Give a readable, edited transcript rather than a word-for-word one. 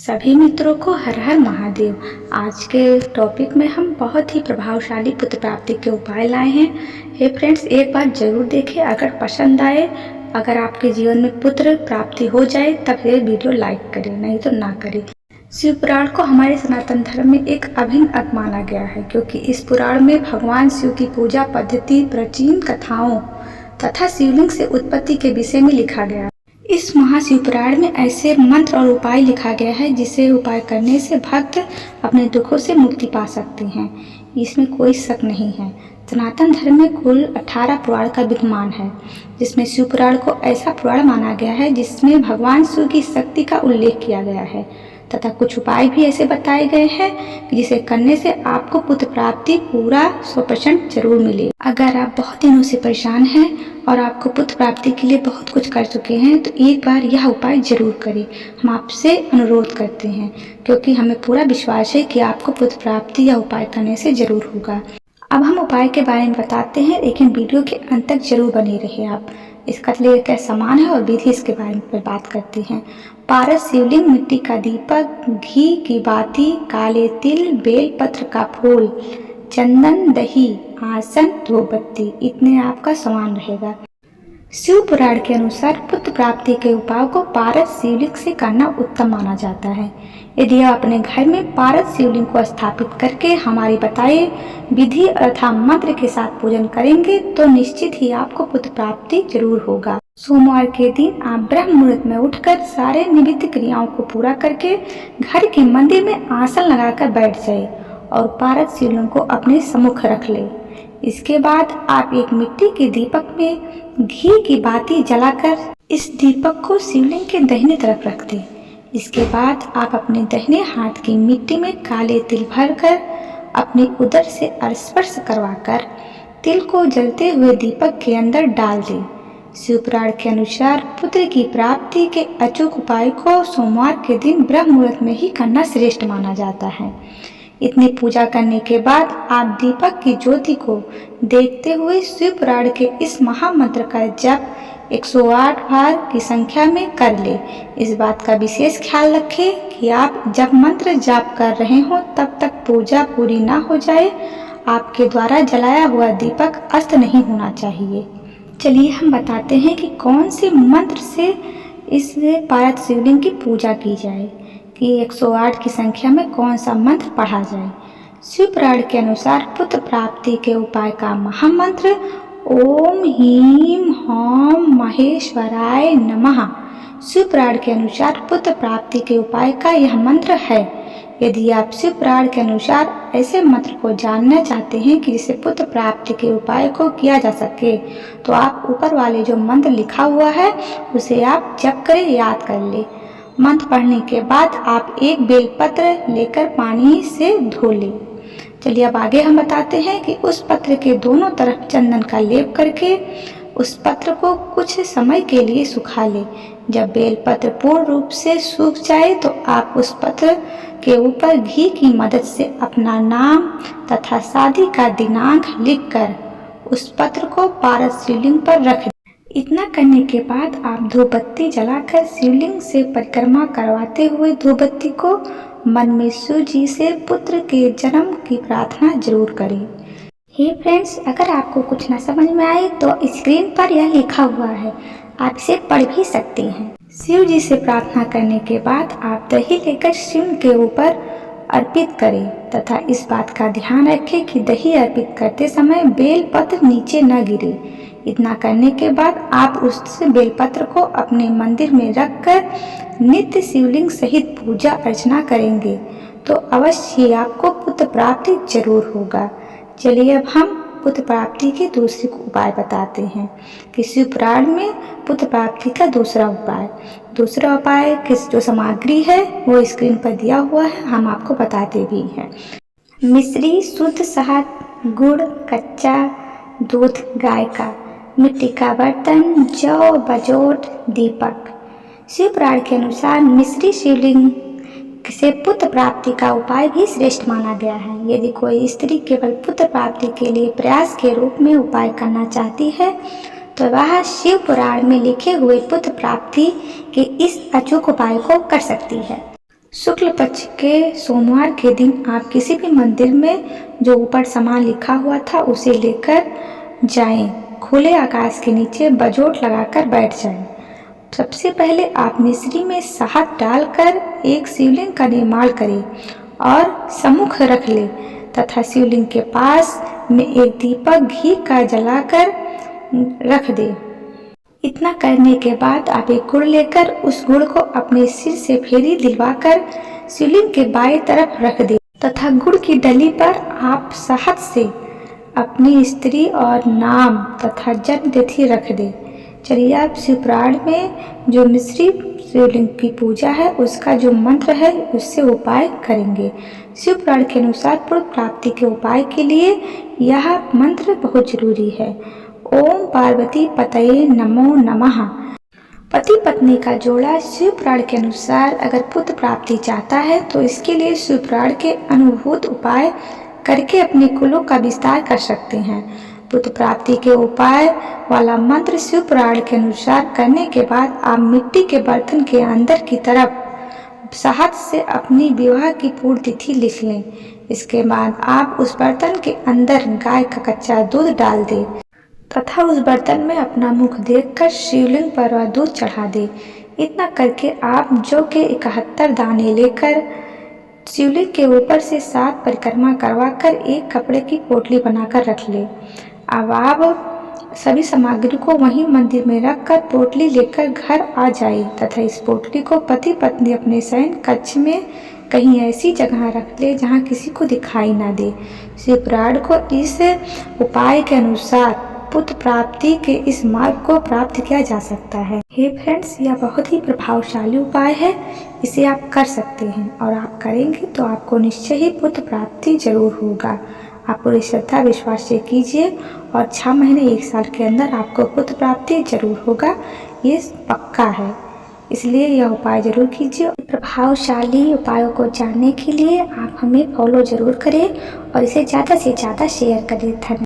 सभी मित्रों को हर हर महादेव। आज के टॉपिक में हम बहुत ही प्रभावशाली पुत्र प्राप्ति के उपाय लाए हैं। हे फ्रेंड्स, एक बार जरूर देखें। अगर पसंद आए, अगर आपके जीवन में पुत्र प्राप्ति हो जाए तब ये वीडियो लाइक करें, नहीं तो ना करें। शिव पुराण को हमारे सनातन धर्म में एक अभिन्न अंग माना गया है, क्योंकि इस पुराण में भगवान शिव की पूजा पद्धति, प्राचीन कथाओं तथा शिवलिंग से उत्पत्ति के विषय में लिखा गया। इस महाशिव पुराण में ऐसे मंत्र और उपाय लिखा गया है जिसे उपाय करने से भक्त अपने दुखों से मुक्ति पा सकते हैं। इसमें कोई शक नहीं है। सनातन धर्म में कुल 18 पुराण का विद्यमान है, जिसमें शिव पुराण को ऐसा पुराण माना गया है जिसमें भगवान शिव की शक्ति का उल्लेख किया गया है तथा कुछ उपाय भी ऐसे बताए गए हैं कि जिसे करने से आपको पुत्र प्राप्ति पूरा 100% जरूर मिले। अगर आप बहुत दिनों से परेशान हैं और आपको पुत्र प्राप्ति के लिए बहुत कुछ कर चुके हैं तो एक बार यह उपाय जरूर करें। हम आपसे अनुरोध करते हैं, क्योंकि हमें पूरा विश्वास है कि आपको पुत्र प्राप्ति यह उपाय करने से जरूर होगा। अब हम उपाय के बारे में बताते हैं, लेकिन वीडियो के अंत तक जरूर बने रहिए आप। इसका लिए क्या सामान है और विधि इसके बारे में बात करते हैं। पारस शिवलिंग, मिट्टी का दीपक, घी की बाती, काले तिल, बेल पत्र का फूल, चंदन, दही, आसन, धूपबत्ती, इतने आपका सामान रहेगा। शिव पुराण के अनुसार पुत्र प्राप्ति के उपाय को पारस शिवलिंग से करना उत्तम माना जाता है। यदि आप अपने घर में पारस शिवलिंग को स्थापित करके हमारी बताए विधि तथा मंत्र के साथ पूजन करेंगे तो निश्चित ही आपको पुत्र प्राप्ति जरूर होगा। सोमवार के दिन आप ब्रह्म मुहूर्त में उठकर सारे निविध क्रियाओं को पूरा करके घर के मंदिर में आसन लगाकर बैठ जाए और पारस शिवलिंग को अपने सम्मुख रख ले। इसके बाद आप एक मिट्टी के दीपक में घी की बाती जलाकर इस दीपक को शिवलिंग के दाहिने तरफ रख दें। इसके बाद आप अपने दाहिने हाथ की मिट्टी में काले तिल भरकर अपने उदर से स्पर्श करवाकर तिल को जलते हुए दीपक के अंदर डाल दें। शिव पुराण के अनुसार पुत्र की प्राप्ति के अचूक उपाय को सोमवार के दिन ब्रह्म मुहूर्त में ही करना श्रेष्ठ माना जाता है। इतनी पूजा करने के बाद आप दीपक की ज्योति को देखते हुए शिव पुराण के इस महामंत्र का जप 108 बार की संख्या में कर ले। इस बात का विशेष ख्याल रखें कि आप जब मंत्र जाप कर रहे हो तब तक पूजा पूरी ना हो जाए। आपके द्वारा जलाया हुआ दीपक अस्त नहीं होना चाहिए। चलिए हम बताते हैं कि कौन से मंत्र से इस पारस शिवलिंग की पूजा की जाए, कि 108 की संख्या में कौन सा मंत्र पढ़ा जाए। शिव पुराण के अनुसार पुत्र प्राप्ति के उपाय का महामंत्र ओम ह्रीं ह्रौं महेश्वराय नमः। शिव पुराण के अनुसार पुत्र प्राप्ति के उपाय का यह मंत्र है। यदि आप शिव पुराण के अनुसार ऐसे मंत्र को जानना चाहते हैं कि जिससे पुत्र प्राप्ति के उपाय को किया जा सके, तो आप ऊपर वाले जो मंत्र लिखा हुआ है उसे आप जप करें, याद कर ले। मंत्र पढ़ने के बाद आप एक बेलपत्र लेकर पानी से धो लें। चलिए अब आगे हम बताते हैं कि उस पत्र के दोनों तरफ चंदन का लेप करके उस पत्र को कुछ समय के लिए सुखा लें। जब बेलपत्र पूर्ण रूप से सूख जाए तो आप उस पत्र के ऊपर घी की मदद से अपना नाम तथा शादी का दिनांक लिखकर उस पत्र को पारस शिवलिंग पर रख दें। इतना करने के बाद आप धूपबत्ती जलाकर शिवलिंग से परिक्रमा करवाते हुए धूपबत्ती को मन में शिव जी से पुत्र के जन्म की प्रार्थना जरूर करें। हे फ्रेंड्स, अगर आपको कुछ न समझ में आए तो स्क्रीन पर यह लिखा हुआ है, आप इसे पढ़ भी सकते हैं। शिव जी से प्रार्थना करने के बाद आप दही लेकर शिव के ऊपर अर्पित करें तथा इस बात का ध्यान रखें कि दही अर्पित करते समय बेल पत्र नीचे न गिरे। इतना करने के बाद आप उस बेलपत्र को अपने मंदिर में रखकर नित्य शिवलिंग सहित पूजा अर्चना करेंगे तो अवश्य ही आपको पुत्र प्राप्ति जरूर होगा। चलिए अब हम पुत्र प्राप्ति के दूसरे उपाय बताते हैं कि शिव पुराण में पुत्र प्राप्ति का दूसरा उपाय किस जो सामग्री है वो स्क्रीन पर दिया हुआ है, हम आपको बताते भी हैं। मिश्री, शुद्ध शहद, गुड़, कच्चा दूध गाय का, मिट्टी का बर्तन, जौ, बजोट, दीपक। शिव पुराण के अनुसार मिश्री शिवलिंग से पुत्र प्राप्ति का उपाय भी श्रेष्ठ माना गया है। यदि कोई स्त्री केवल पुत्र प्राप्ति के लिए प्रयास के रूप में उपाय करना चाहती है तो वह शिव पुराण में लिखे हुए पुत्र प्राप्ति के इस अचूक उपाय को कर सकती है। शुक्ल पक्ष के सोमवार के दिन आप किसी भी मंदिर में जो ऊपर सामान लिखा हुआ था उसे लेकर जाएं। खुले आकाश के नीचे बजोट लगाकर बैठ जाएं। सबसे पहले आप मिश्री में शहद डालकर एक शिवलिंग का निर्माण करें और सम्मुख रख लें तथा शिवलिंग के पास में एक दीपक घी का जलाकर रख दें। इतना करने के बाद आप एक गुड़ लेकर उस गुड़ को अपने सिर से फेरी दिलवाकर शिवलिंग के बाएं तरफ रख दें तथा गुड़ की डली पर आप शहद से अपनी स्त्री और नाम तथा जन्म तिथि रख दें। चलिए आप शिव पुराण में जो मिश्री शिवलिंग की पूजा है उसका जो मंत्र है उससे उपाय करेंगे। शिव पुराण के अनुसार पुत्र प्राप्ति के उपाय के लिए यह मंत्र बहुत जरूरी है। ओम पार्वती पतये नमो नमः। पति पत्नी का जोड़ा शिव पुराण के अनुसार अगर पुत्र प्राप्ति चाहता है तो इसके लिए शिव पुराण के अनुभूत उपाय करके अपने कुलों का विस्तार कर सकते हैं। पुत्र प्राप्ति के उपाय वाला मंत्र शिव पुराण के अनुसार करने के बाद आप मिट्टी के बर्तन के अंदर की तरफ शहद से अपनी विवाह की पूर्ण तिथि लिख लें। इसके बाद आप उस बर्तन के अंदर गाय का कच्चा दूध डाल दें तथा उस बर्तन में अपना मुख देखकर शिवलिंग पर वह दूध चढ़ा दे। इतना करके आप जौ के 71 दाने लेकर शिवलिंग के ऊपर से 7 परिक्रमा करवाकर एक कपड़े की पोटली बनाकर रख ले। अब आप सभी सामग्री को वहीं मंदिर में रखकर पोटली लेकर घर आ जाए तथा इस पोटली को पति पत्नी अपने शयन कक्ष में कहीं ऐसी जगह रख ले जहां किसी को दिखाई ना दे। शिव पुराण को इस उपाय के अनुसार पुत्र प्राप्ति के इस मार्ग को प्राप्त किया जा सकता है। हे फ्रेंड्स, यह बहुत ही प्रभावशाली उपाय है, इसे आप कर सकते हैं और आप करेंगे तो आपको निश्चय ही पुत्र प्राप्ति जरूर होगा। आप पूरी श्रद्धा विश्वास से कीजिए और 6 महीने 1 साल के अंदर आपको पुत्र प्राप्ति जरूर होगा, ये पक्का है। इसलिए यह उपाय जरूर कीजिए। प्रभावशाली उपायों को जानने के लिए आप हमें फॉलो जरूर करें और इसे ज़्यादा से ज़्यादा शेयर करें। धन्यवाद।